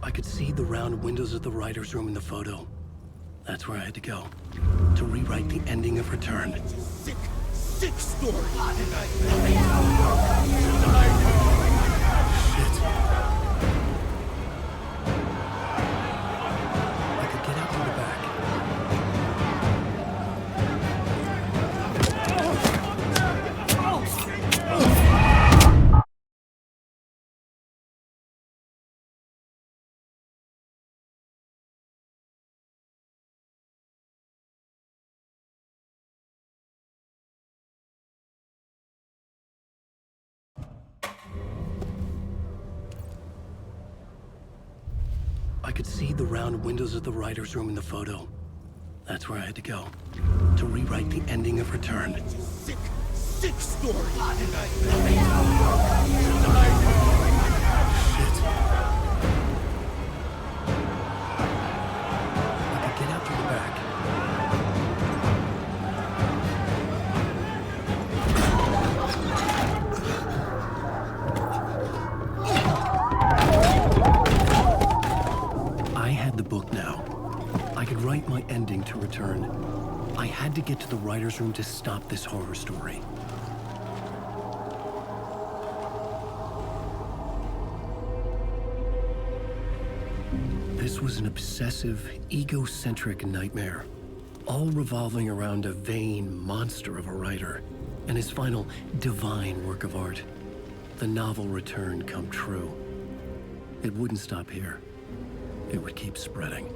I could see the round windows of the writer's room in the photo. That's where I had to go, to rewrite the ending of Return. It's a sick, sick story. Shit. I could get out through the back. I could see the round windows of the writer's room in the photo. That's where I had to go, to rewrite the ending of Return. It's a sick, sick story. Shit. I could get out through the back. I had the book now. I could write my ending to Return. I had to get to the writer's room to stop this horror story. This was an obsessive, egocentric nightmare, all revolving around a vain monster of a writer and his final divine work of art, the novel Return come true. It wouldn't stop here. It would keep spreading.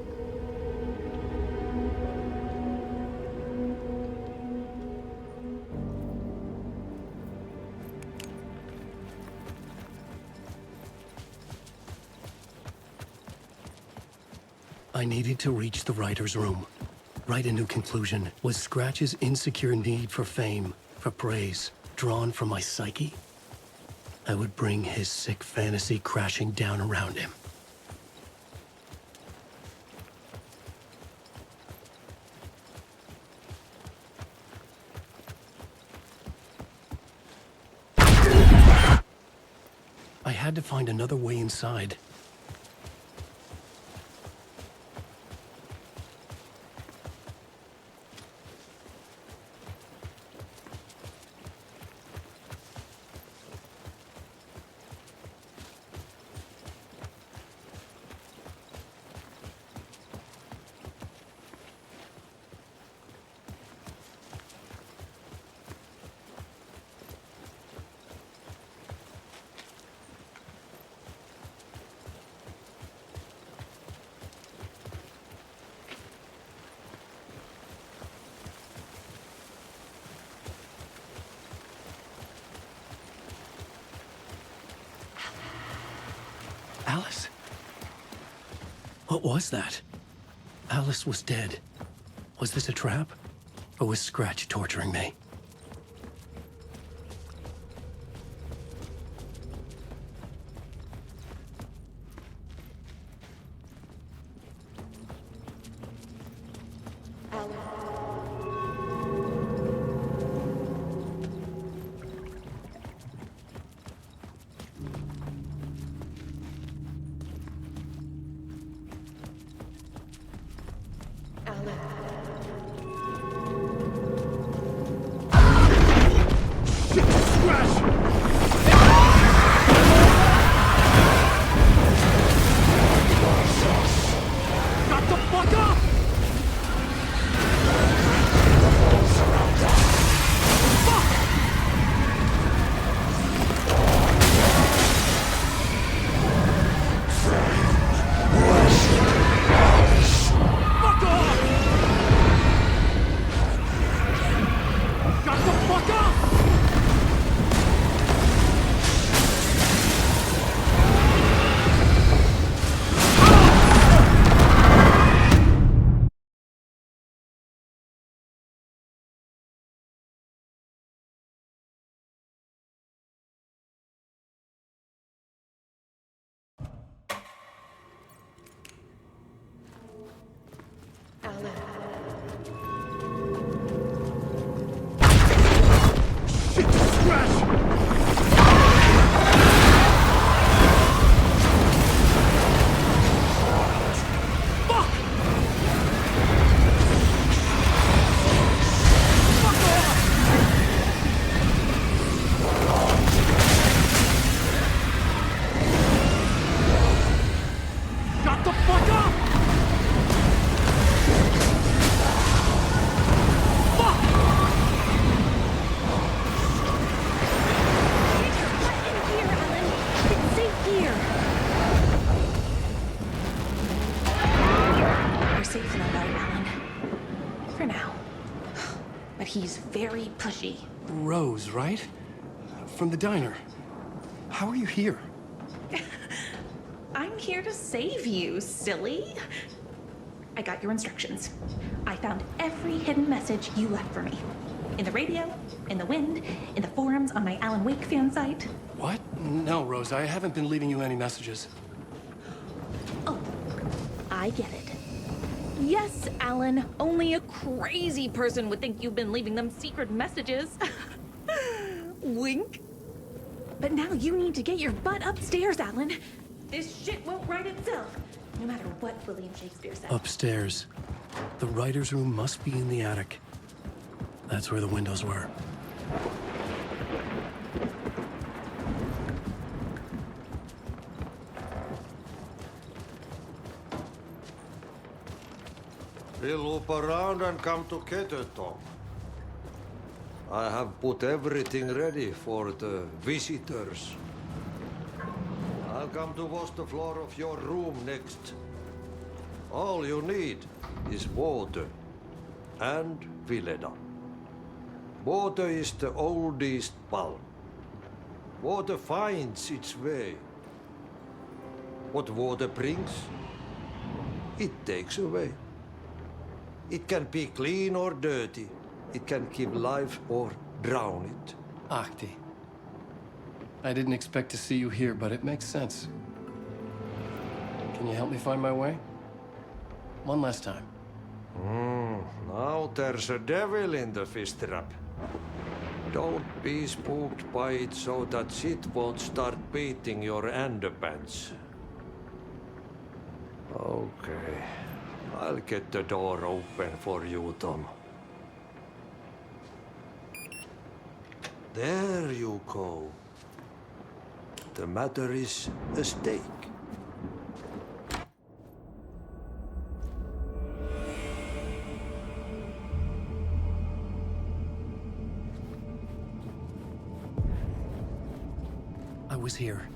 I needed to reach the writer's room. Write a new conclusion. Was Scratch's insecure need for fame, for praise, drawn from my psyche? I would bring his sick fantasy crashing down around him. I had to find another way inside. Alice? What was that? Alice was dead. Was this a trap? Or was Scratch torturing me? He's very pushy. Rose, right? From the diner. How are you here? I'm here to save you, silly. I got your instructions. I found every hidden message you left for me. In the radio, in the wind, in the forums on my Alan Wake fan site. What? No, Rose, I haven't been leaving you any messages. Oh, I get it. Yes, Alan, only a crazy person would think you've been leaving them secret messages. Wink. But now you need to get your butt upstairs, Alan. This shit won't write itself, no matter what William Shakespeare said. Upstairs. The writer's room must be in the attic. That's where the windows were. We'll loop around and come together, Tom. I have put everything ready for the visitors. I'll come to wash the floor of your room next. All you need is water and Vileda. Water is the oldest bulb. Water finds its way. What water brings, it takes away. It can be clean or dirty. It can give life or drown it. Ahti. I didn't expect to see you here, but it makes sense. Can you help me find my way? One last time. Now there's a devil in the fish trap. Don't be spooked by it so that shit won't start beating your underpants. Okay. I'll get the door open for you, Tom. There you go. The matter is a stake. I was here.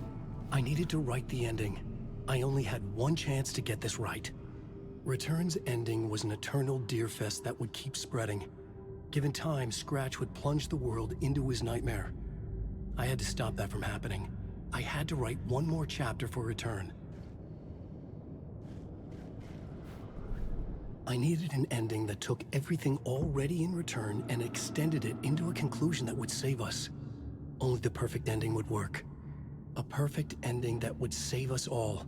I needed to write the ending. I only had one chance to get this right. Return's ending was an eternal deerfest that would keep spreading. Given time, Scratch would plunge the world into his nightmare. I had to stop that from happening. I had to write one more chapter for Return. I needed an ending that took everything already in Return and extended it into a conclusion that would save us. Only the perfect ending would work. A perfect ending that would save us all.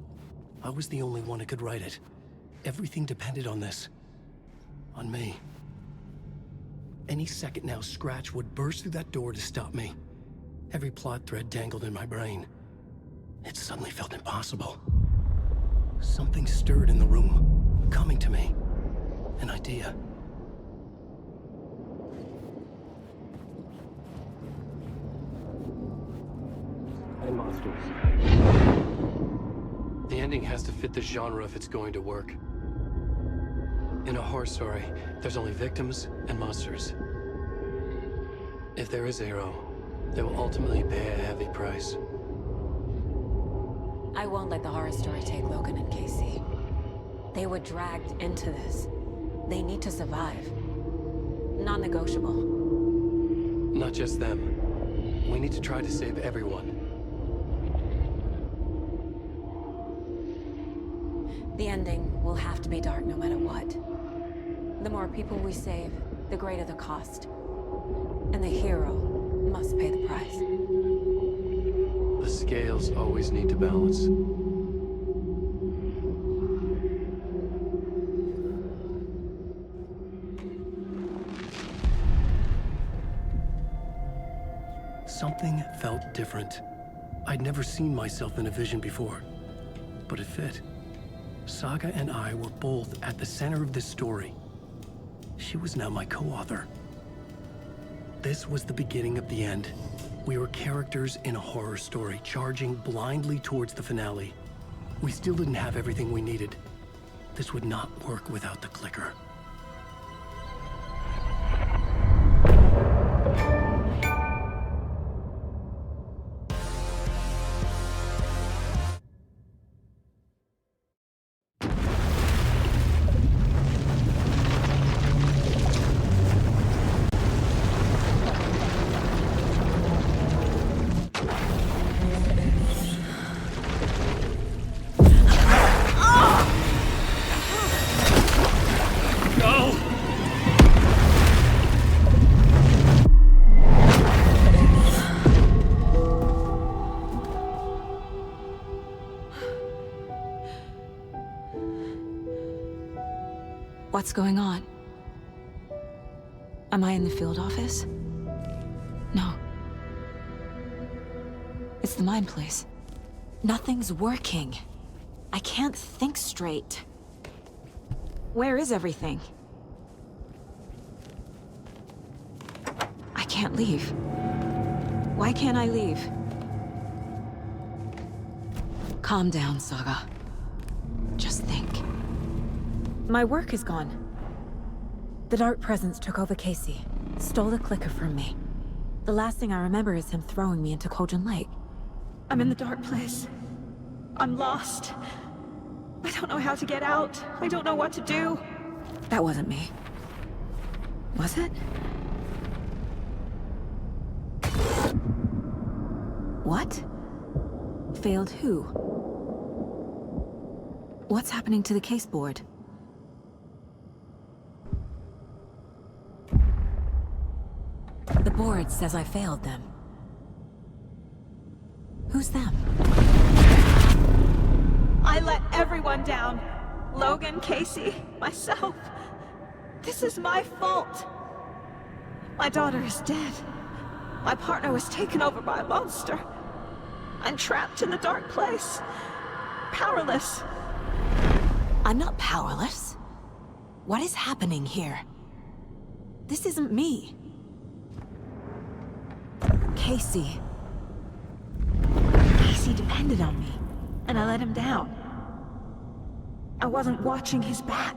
I was the only one who could write it. Everything depended on this. On me. Any second now, Scratch would burst through that door to stop me. Every plot thread dangled in my brain. It suddenly felt impossible. Something stirred in the room, coming to me. An idea. And monsters. The ending has to fit the genre if it's going to work. In a horror story, there's only victims and monsters. If there is a hero, they will ultimately pay a heavy price. I won't let the horror story take Logan and Casey. They were dragged into this. They need to survive. Non-negotiable. Not just them. We need to try to save everyone. The ending will have to be dark no matter what. The more people we save, the greater the cost. And the hero must pay the price. The scales always need to balance. Something felt different. I'd never seen myself in a vision before, but it fit. Saga and I were both at the center of this story. She was now my co-author. This was the beginning of the end. We were characters in a horror story, charging blindly towards the finale. We still didn't have everything we needed. This would not work without the clicker. What's going on? Am I in the field office? No. It's the mine place. Nothing's working. I can't think straight. Where is everything? I can't leave. Why can't I leave? Calm down, Saga. Just think. My work is gone. The Dark Presence took over Casey, stole the clicker from me. The last thing I remember is him throwing me into Cauldron Lake. I'm in the dark place. I'm lost. I don't know how to get out. I don't know what to do. That wasn't me. Was it? What? Failed who? What's happening to the case board? The board says I failed them. Who's them? I let everyone down. Logan, Casey, myself. This is my fault. My daughter is dead. My partner was taken over by a monster. I'm trapped in the dark place. Powerless. I'm not powerless. What is happening here? This isn't me. Casey. Casey depended on me, and I let him down. I wasn't watching his back.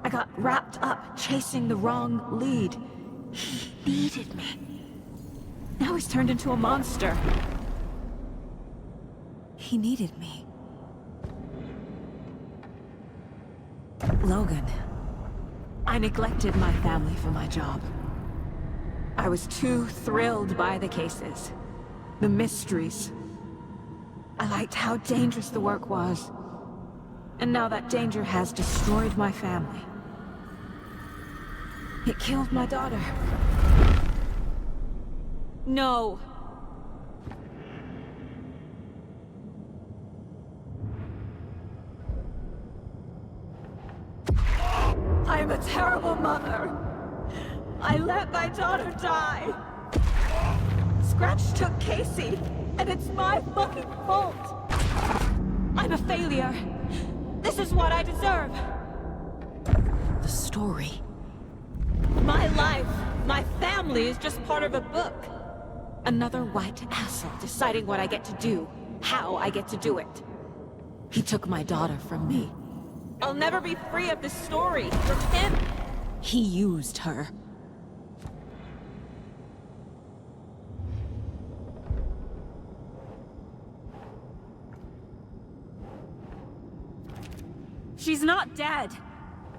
I got wrapped up chasing the wrong lead. He needed me. Now he's turned into a monster. He needed me. Logan. I neglected my family for my job. I was too thrilled by the cases, the mysteries. I liked how dangerous the work was. And now that danger has destroyed my family. It killed my daughter. No. I am a terrible mother. I let my daughter die. Scratch took Casey, and it's my fucking fault. I'm a failure. This is what I deserve. The story. My life, my family is just part of a book. Another white asshole deciding what I get to do, how I get to do it. He took my daughter from me. I'll never be free of this story from him. He used her. She's not dead.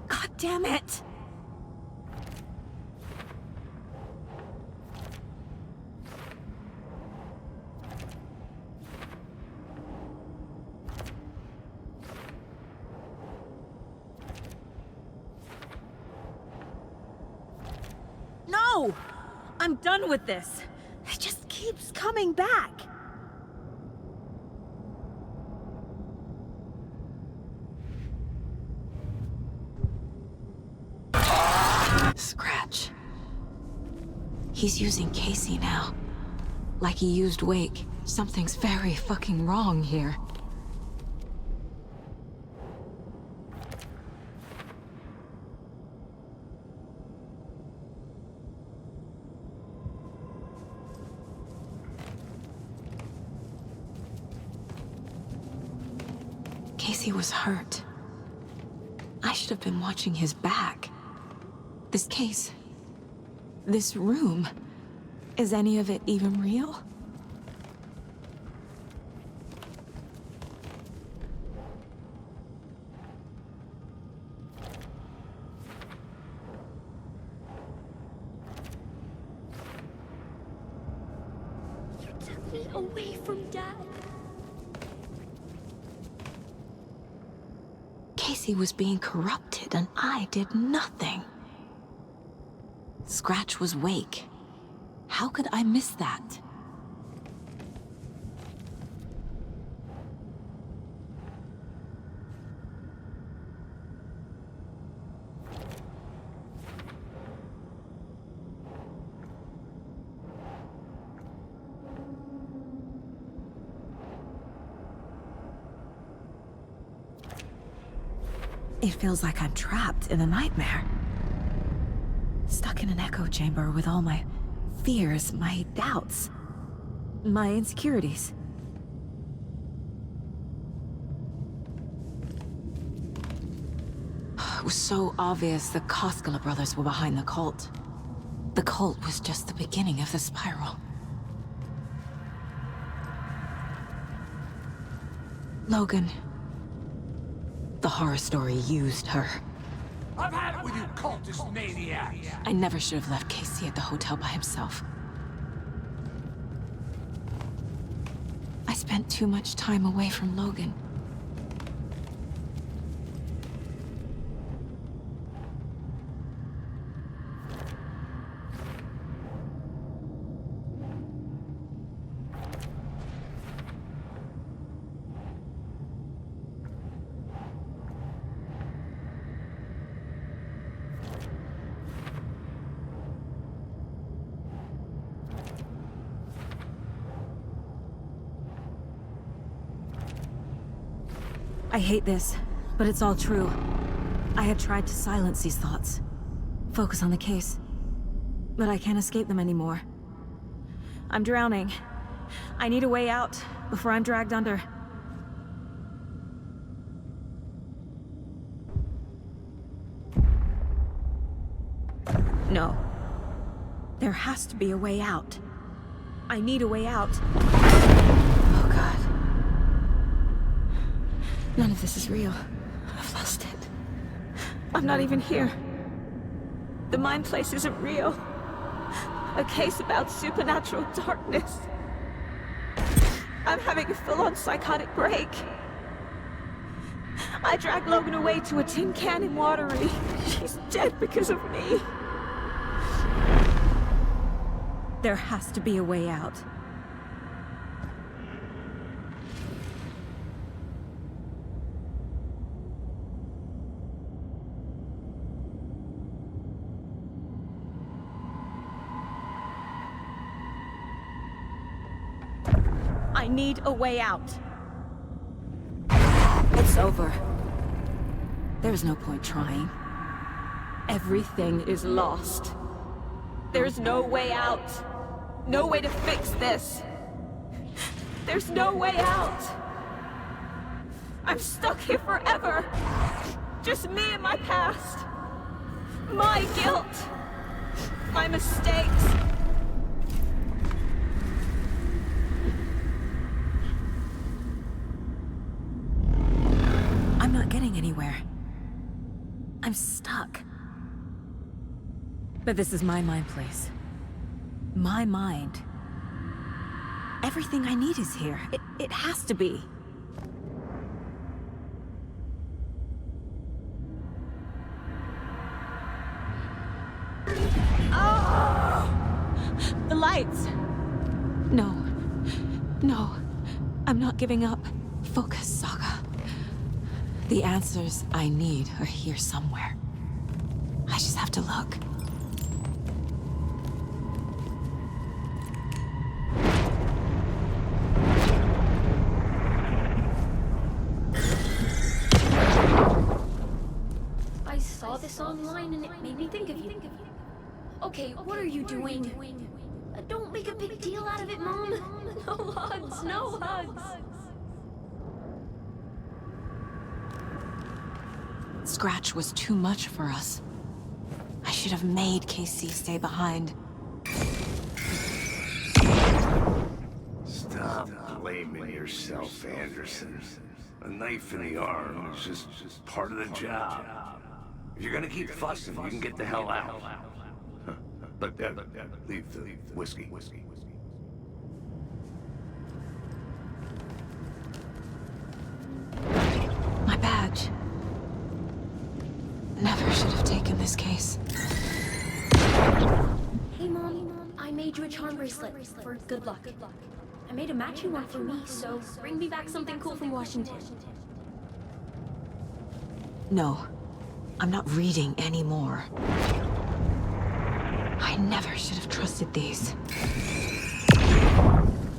God damn it. No! I'm done with this. It just keeps coming back. Scratch. He's using Casey now. Like he used Wake. Something's very fucking wrong here. Casey was hurt. I should have been watching his back. This case, this room, is any of it even real? You took me away from Dad. Casey was being corrupted and I did nothing. Scratch was Wake. How could I miss that? It feels like I'm trapped in a nightmare. Stuck in an echo chamber with all my fears, my doubts, my insecurities. It was so obvious the Koskela brothers were behind the cult. The cult was just the beginning of the spiral. Logan. The horror story used her. I've had it with you cultist maniacs! I never should have left Casey at the hotel by himself. I spent too much time away from Logan. I hate this, but it's all true. I had tried to silence these thoughts. Focus on the case. But I can't escape them anymore. I'm drowning. I need a way out before I'm dragged under. No. There has to be a way out. I need a way out. Oh God. None of this is real. I've lost it. I'm not even here. The mind place isn't real. A case about supernatural darkness. I'm having a full-on psychotic break. I dragged Logan away to a tin can in Watery. She's dead because of me. There has to be a way out. I need a way out. It's over. There's no point trying. Everything is lost. There's no way out. No way to fix this. There's no way out. I'm stuck here forever. Just me and my past. My guilt. My mistakes. I'm not getting anywhere. I'm stuck. But this is my mind place. My mind. Everything I need is here. It has to be. Oh! The lights! No. No. I'm not giving up. Focus, Saga. The answers I need are here somewhere. I just have to look. I saw this online and it made me think of you. Okay, what are you doing? Don't make a big deal out of it, Mom. No hugs, no hugs. Scratch was too much for us. I should have made Casey stay behind. Stop blaming yourself, Anderson. A knife in the arm is just part of the job. If you're gonna keep fussing, you can get the hell out. But leave the whiskey. My badge. Never should have taken this case. Hey, Mom, I made you a charm bracelet for good luck. I made a matching one for me, so bring me back something cool from Washington. No, I'm not reading anymore. I never should have trusted these.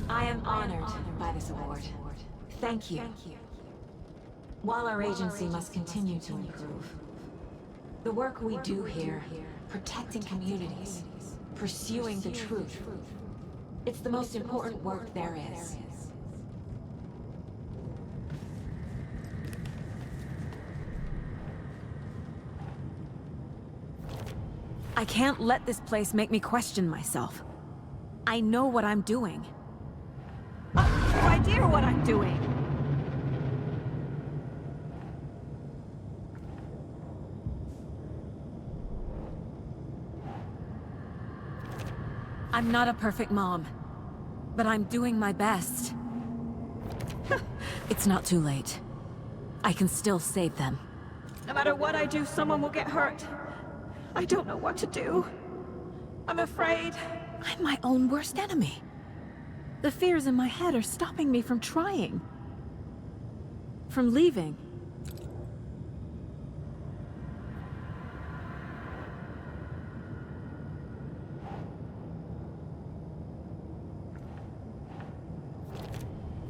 I am honored by this award. Thank you. While our agency must continue to improve, the work we do here, protecting communities, pursuing the truth, it's the most important work there is. I can't let this place make me question myself. I know what I'm doing. I have no idea what I'm doing. I'm not a perfect mom, but I'm doing my best. It's not too late. I can still save them. No matter what I do, someone will get hurt. I don't know what to do. I'm afraid. I'm my own worst enemy. The fears in my head are stopping me from trying. From leaving.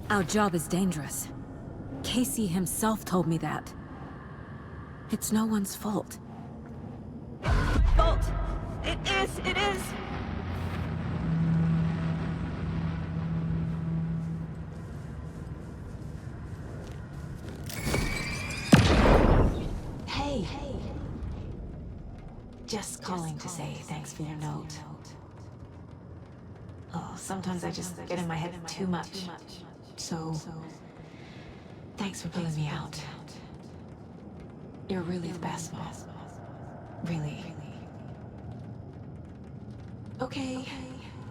Our job is dangerous. Casey himself told me that. It's no one's fault. My fault! It is! Hey. Just calling to say thanks for your note. Oh, sometimes I just get in my head too much. So, thanks for pulling me out. You're really the best, Mom. Really. Okay.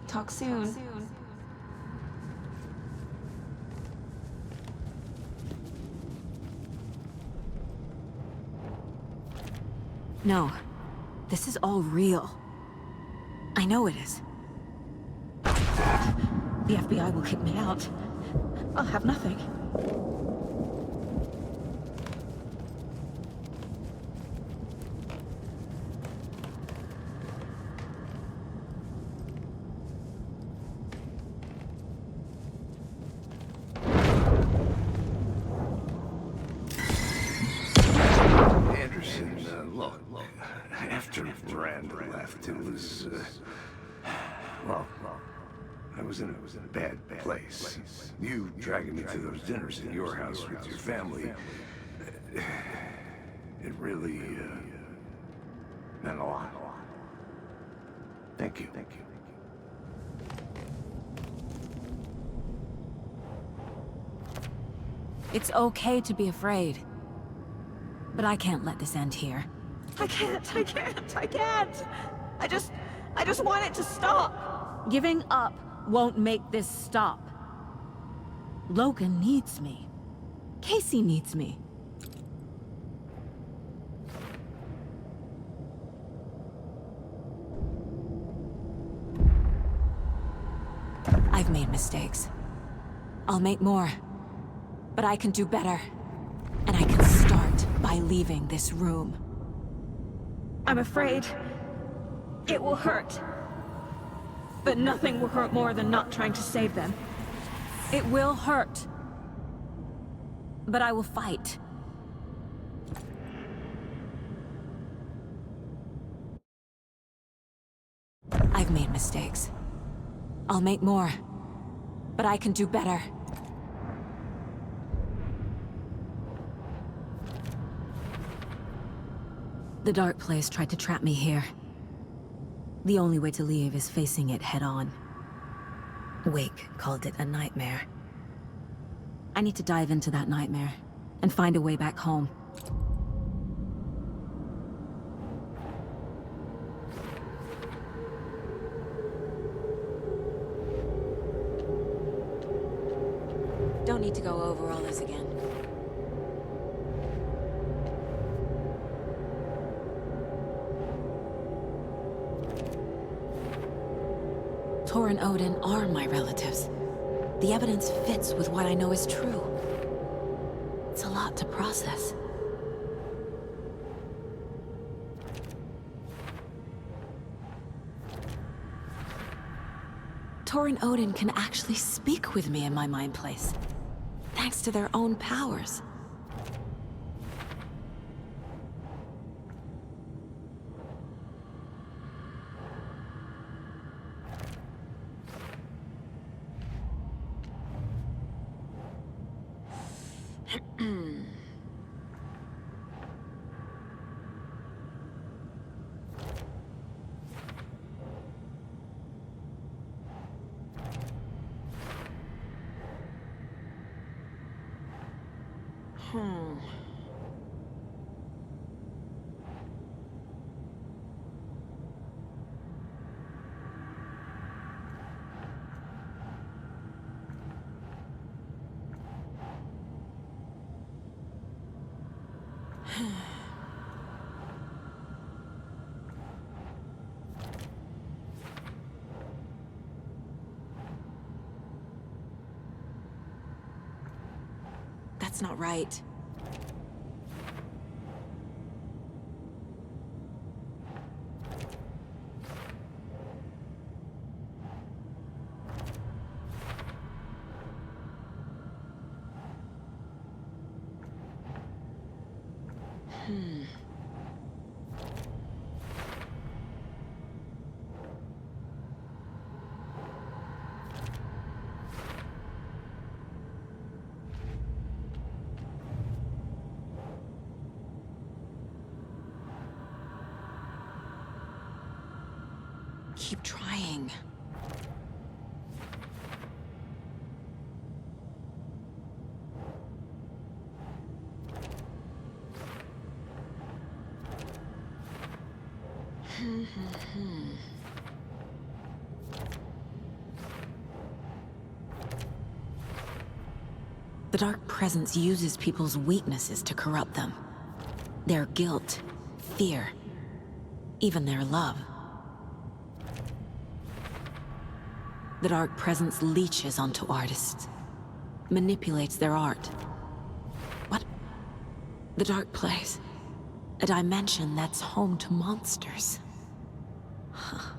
Talk soon. No. This is all real. I know it is. The FBI will kick me out. I'll have nothing. Anderson, look, after Miranda left, it was, well, I was in a bad place. You dragging me to those dinners at your house with your family, it really, meant a lot. Thank you. It's okay to be afraid. But I can't let this end here. I can't. I just want it to stop. Giving up won't make this stop. Logan needs me. Casey needs me. I've made mistakes. I'll make more. But I can do better. And I can start by leaving this room. I'm afraid it will hurt. But nothing will hurt more than not trying to save them. It will hurt. But I will fight. I've made mistakes. I'll make more. But I can do better. The dark place tried to trap me here. The only way to leave is facing it head-on. Wake called it a nightmare. I need to dive into that nightmare and find a way back home. Don't need to go over all this again. Tor and Odin are my relatives. The evidence fits with what I know is true. It's a lot to process. Tor and Odin can actually speak with me in my mind place, thanks to their own powers. That's not right. Keep trying. The Dark Presence uses people's weaknesses to corrupt them. Their guilt, fear, even their love. The Dark Presence leeches onto artists, manipulates their art. What? The Dark Place. A dimension that's home to monsters. Huh.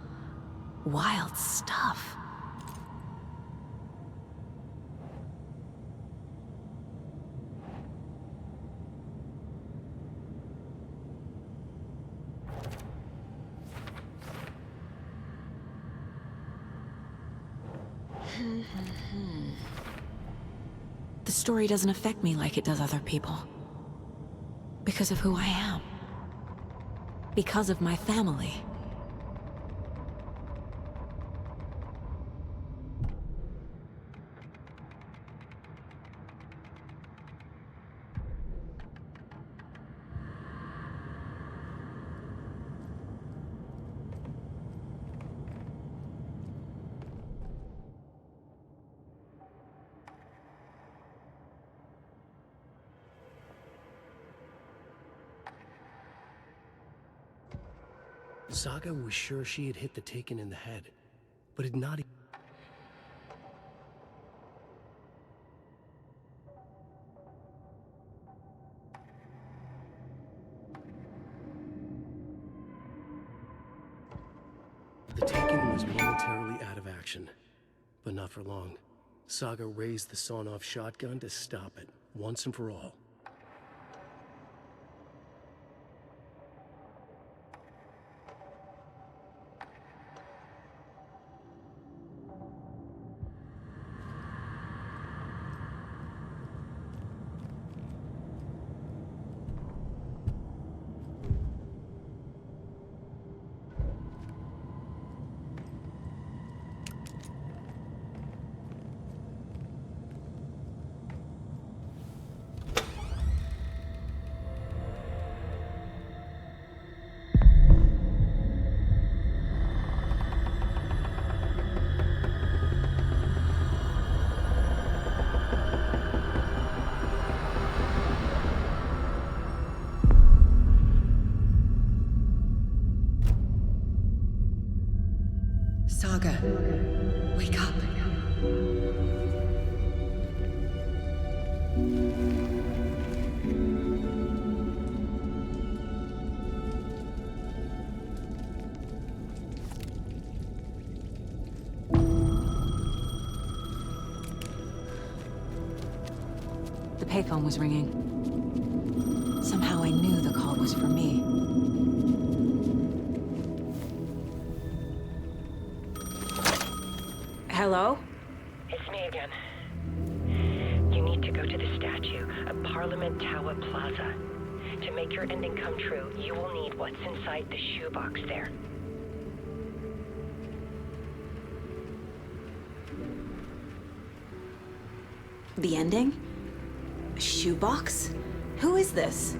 Wild stuff. The story doesn't affect me like it does other people. Because of who I am. Because of my family. Saga was sure she had hit the Taken in the head, but had not. The Taken was momentarily out of action, but not for long. Saga raised the sawn-off shotgun to stop it, once and for all. Saga, wake up. The payphone was ringing. Somehow I knew the call was for me. Hello? It's me again. You need to go to the statue at Parliament Tower Plaza. To make your ending come true, you will need what's inside the shoebox there. The ending? A shoebox? Who is this?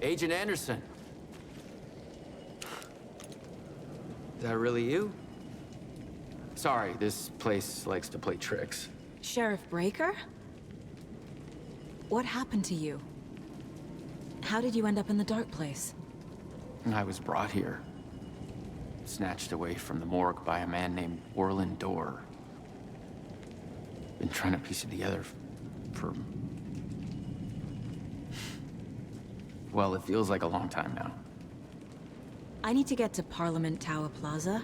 Agent Anderson. Is that really you? Sorry, this place likes to play tricks. Sheriff Breaker? What happened to you? How did you end up in the dark place? I was brought here. Snatched away from the morgue by a man named Orland Dorr. Been trying to piece it together for... well, it feels like a long time now. I need to get to Parliament Tower Plaza.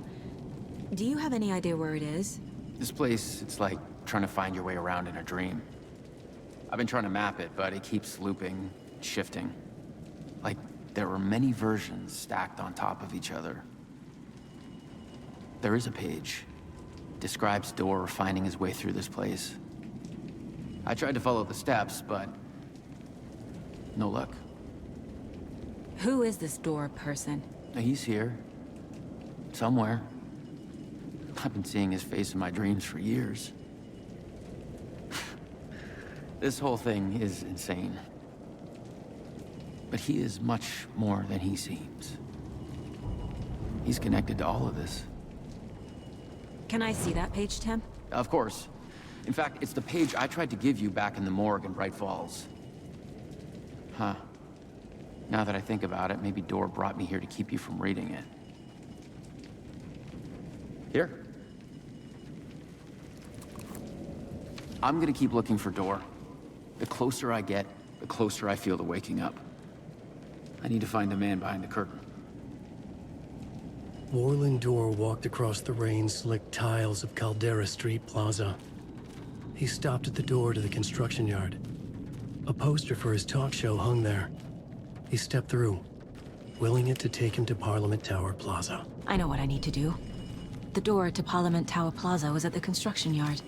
Do you have any idea where it is? This place, it's like trying to find your way around in a dream. I've been trying to map it, but it keeps looping, shifting. Like there were many versions stacked on top of each other. There is a page. Describes Dorr finding his way through this place. I tried to follow the steps, but no luck. Who is this Dorr person? He's here. Somewhere. I've been seeing his face in my dreams for years. This whole thing is insane. But he is much more than he seems. He's connected to all of this. Can I see that page, Tim? Of course. In fact, it's the page I tried to give you back in the morgue in Bright Falls. Huh. Now that I think about it, maybe Dorr brought me here to keep you from reading it. Here. I'm gonna keep looking for Dorr. The closer I get, the closer I feel to waking up. I need to find the man behind the curtain. Orland Dorr walked across the rain-slicked tiles of Caldera Street Plaza. He stopped at the door to the construction yard. A poster for his talk show hung there. He stepped through, willing it to take him to Parliament Tower Plaza. I know what I need to do. The door to Parliament Tower Plaza was at the construction yard.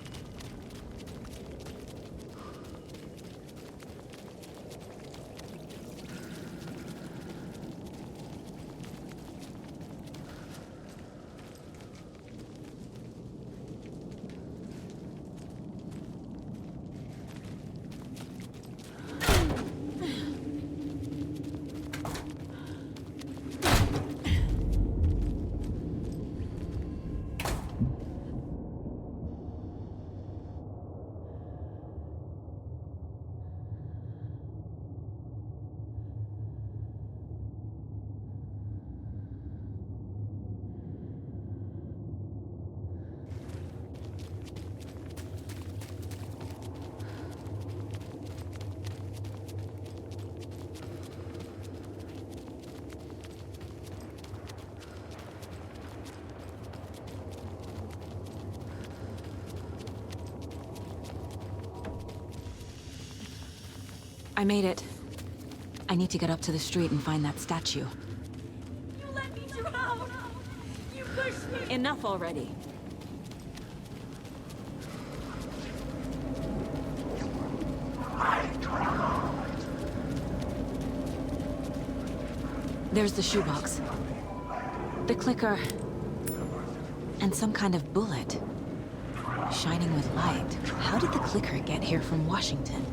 I made it. I need to get up to the street and find that statue. You let me drown! You pushed me! Enough already. There's the shoebox. The clicker. And some kind of bullet. Shining with light. How did the clicker get here from Washington?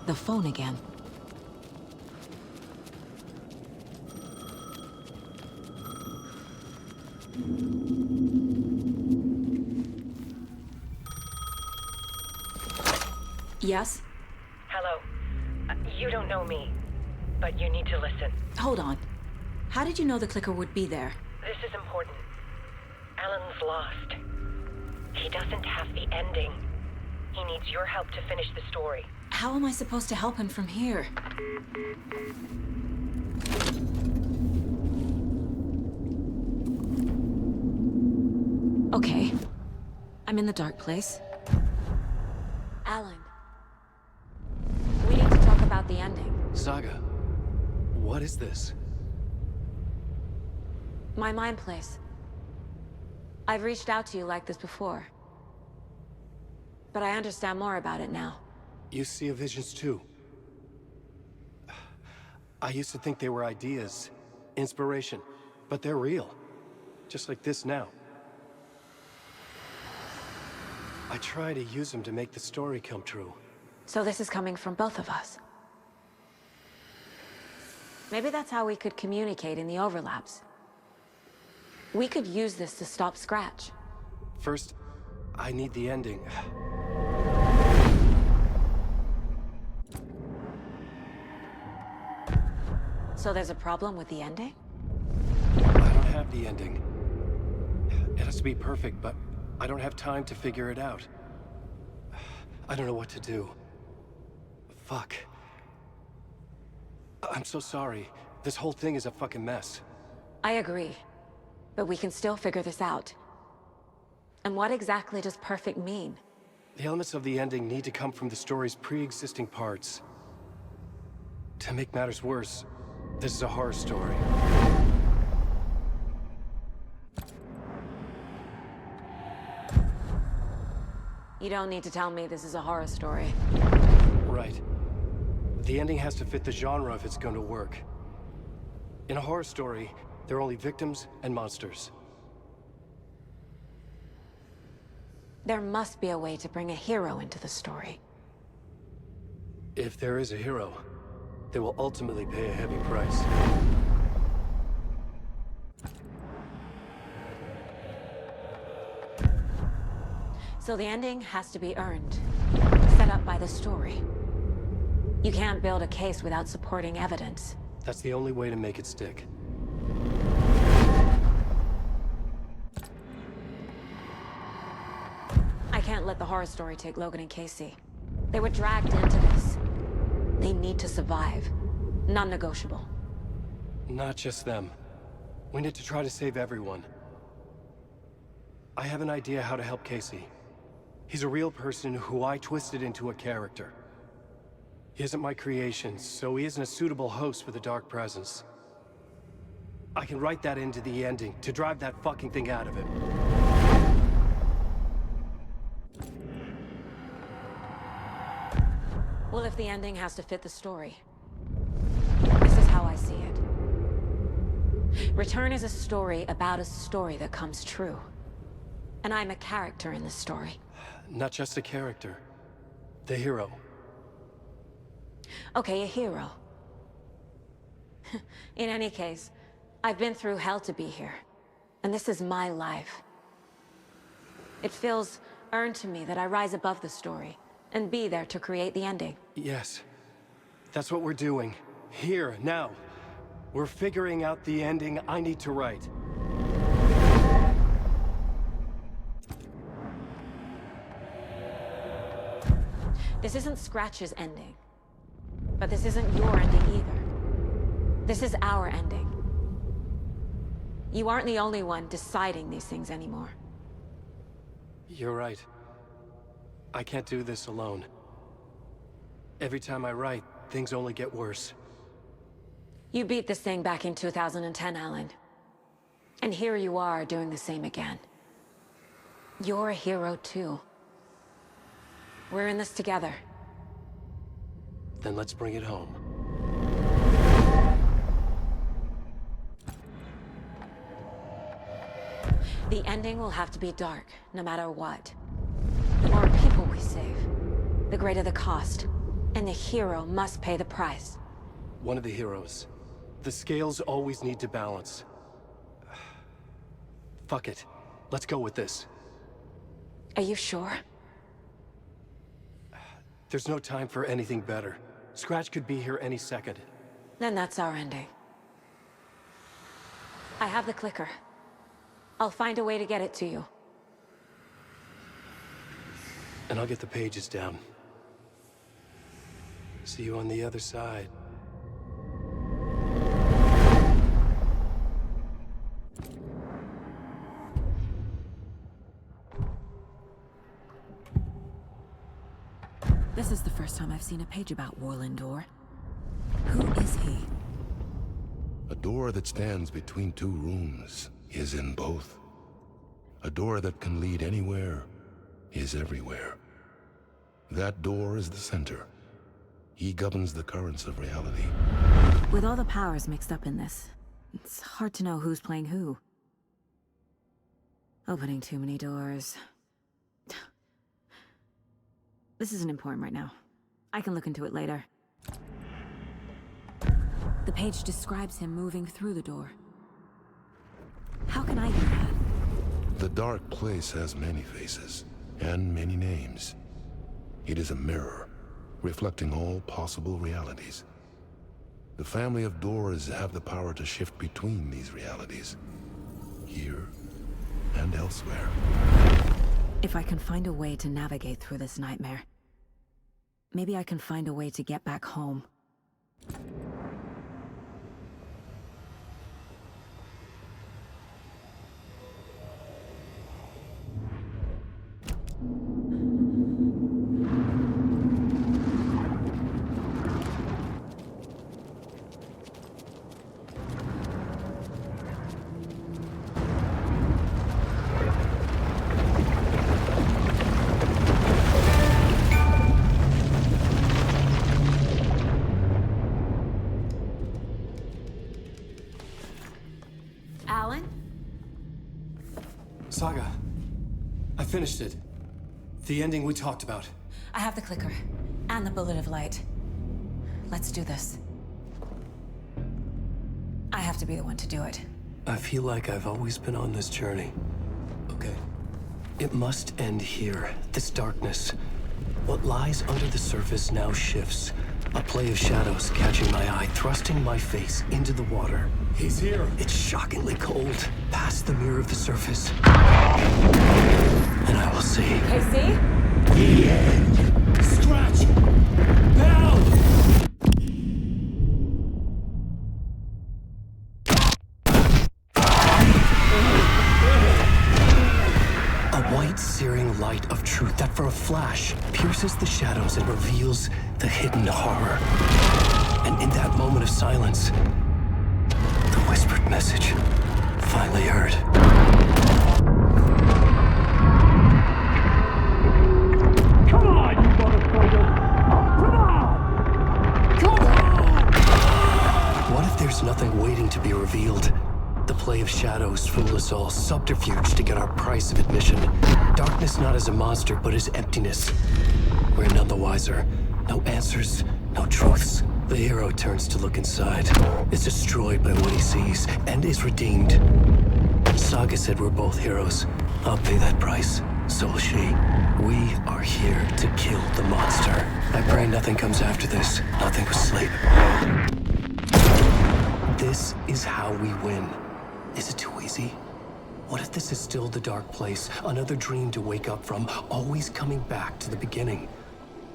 The phone again. Yes? Hello. You don't know me, but you need to listen. Hold on. How did you know the clicker would be there? This is important. Alan's lost. He doesn't have the ending. He needs your help to finish the story. How am I supposed to help him from here? Okay. I'm in the dark place. Alan. We need to talk about the ending. Saga, what is this? My mind place. I've reached out to you like this before. But I understand more about it now. You see visions too. I used to think they were ideas, inspiration, but they're real. Just like this now. I try to use them to make the story come true. So this is coming from both of us. Maybe that's how we could communicate in the overlaps. We could use this to stop Scratch. First, I need the ending. So there's a problem with the ending? I don't have the ending. It has to be perfect, but I don't have time to figure it out. I don't know what to do. Fuck. I'm so sorry. This whole thing is a fucking mess. I agree. But we can still figure this out. And what exactly does perfect mean? The elements of the ending need to come from the story's pre-existing parts. To make matters worse, this is a horror story. You don't need to tell me this is a horror story. Right. The ending has to fit the genre if it's going to work. In a horror story, there are only victims and monsters. There must be a way to bring a hero into the story. If there is a hero, they will ultimately pay a heavy price. So the ending has to be earned, set up by the story. You can't build a case without supporting evidence. That's the only way to make it stick. I can't let the horror story take Logan and Casey. They were dragged into this. They need to survive. Non-negotiable. Not just them. We need to try to save everyone. I have an idea how to help Casey. He's a real person who I twisted into a character. He isn't my creation, so he isn't a suitable host for the Dark Presence. I can write that into the ending to drive that fucking thing out of him. Well, if the ending has to fit the story, this is how I see it. Return is a story about a story that comes true. And I'm a character in this story. Not just a character. The hero. Okay, a hero. In any case, I've been through hell to be here. And this is my life. It feels earned to me that I rise above the story and be there to create the ending. Yes. That's what we're doing. Here, now. We're figuring out the ending I need to write. This isn't Scratch's ending. But this isn't your ending either. This is our ending. You aren't the only one deciding these things anymore. You're right. I can't do this alone. Every time I write, things only get worse. You beat this thing back in 2010, Alan. And here you are doing the same again. You're a hero too. We're in this together. Then let's bring it home. The ending will have to be dark, no matter what. The more people we save, the greater the cost. And the hero must pay the price. One of the heroes. The scales always need to balance. Fuck it. Let's go with this. Are you sure? There's no time for anything better. Scratch could be here any second. Then that's our ending. I have the clicker. I'll find a way to get it to you. And I'll get the pages down. See you on the other side. This is the first time I've seen a page about Warlindor. Who is he? A door that stands between two rooms is in both. A door that can lead anywhere is everywhere. That door is the center. He governs the currents of reality. With all the powers mixed up in this, it's hard to know who's playing who. Opening too many doors. This isn't important right now. I can look into it later. The page describes him moving through the door. How can I do that? The dark place has many faces, and many names. It is a mirror, reflecting all possible realities. The family of doors have the power to shift between these realities, here and elsewhere. If I can find a way to navigate through this nightmare, maybe I can find a way to get back home. Alan? Saga, I finished it. The ending we talked about. I have the clicker, and the bullet of light. Let's do this. I have to be the one to do it. I feel like I've always been on this journey. Okay. It must end here. This darkness. What lies under the surface now shifts. A play of shadows catching my eye, thrusting my face into the water. He's here. It's shockingly cold. Past the mirror of the surface. And I will see. Casey? The end. Scratch. Help! A white, searing light of truth that for a flash pierces the shadows and reveals the hidden horror. And in that moment of silence, the whispered message finally heard. Come on, you motherfucker! Come on! Come on! What if there's nothing waiting to be revealed? The play of shadows fool us all, subterfuge to get our price of admission. Darkness not as a monster, but as emptiness. We're none the wiser. No answers, no truths. The hero turns to look inside, is destroyed by what he sees, and is redeemed. Saga said we're both heroes. I'll pay that price. So will she. We are here to kill the monster. I pray nothing comes after this. Nothing but sleep. This is how we win. Is it too easy? What if this is still the dark place? Another dream to wake up from, always coming back to the beginning.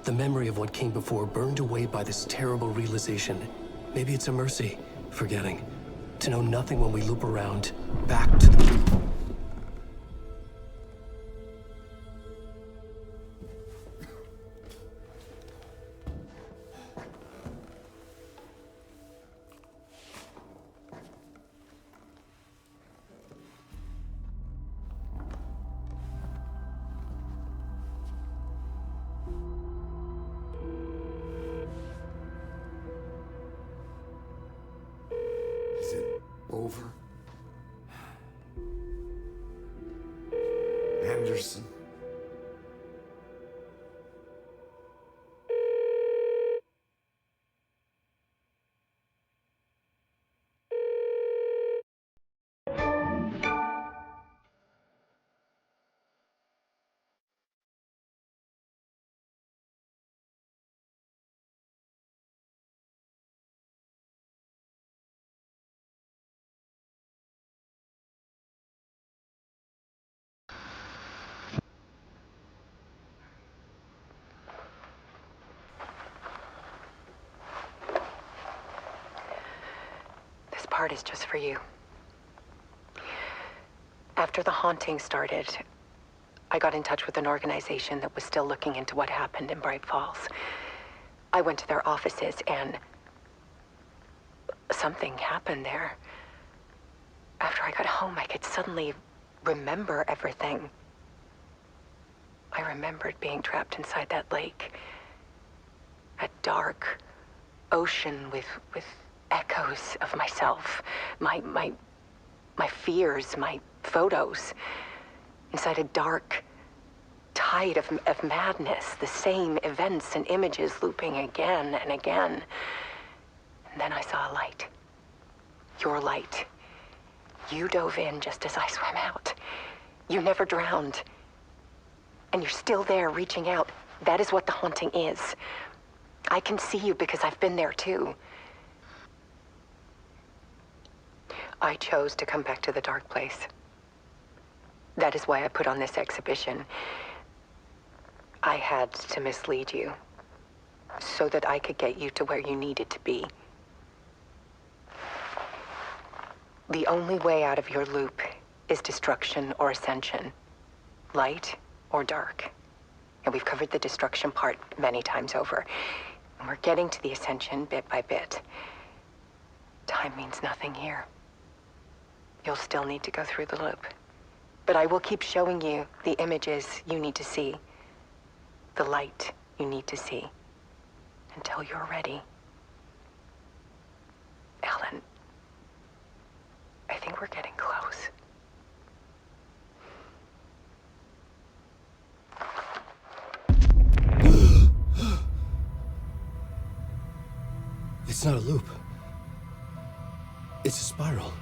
The memory of what came before burned away by this terrible realization. Maybe it's a mercy, forgetting. To know nothing when we loop around, back to the... Is it over? Anderson? This part is just for you. After the haunting started, I got in touch with an organization that was still looking into what happened in Bright Falls. I went to their offices and something happened there. After I got home, I could suddenly remember everything. I remembered being trapped inside that lake. A dark ocean with echoes of myself. My fears, my photos. Inside a dark tide of madness. The same events and images looping again and again. And then I saw a light. Your light. You dove in just as I swam out. You never drowned. And you're still there reaching out. That is what the haunting is. I can see you because I've been there too. I chose to come back to the dark place. That is why I put on this exhibition. I had to mislead you so that I could get you to where you needed to be. The only way out of your loop is destruction or ascension, light or dark. And we've covered the destruction part many times over. And we're getting to the ascension bit by bit. Time means nothing here. You'll still need to go through the loop. But I will keep showing you the images you need to see, the light you need to see, until you're ready. Ellen, I think we're getting close. It's not a loop. It's a spiral.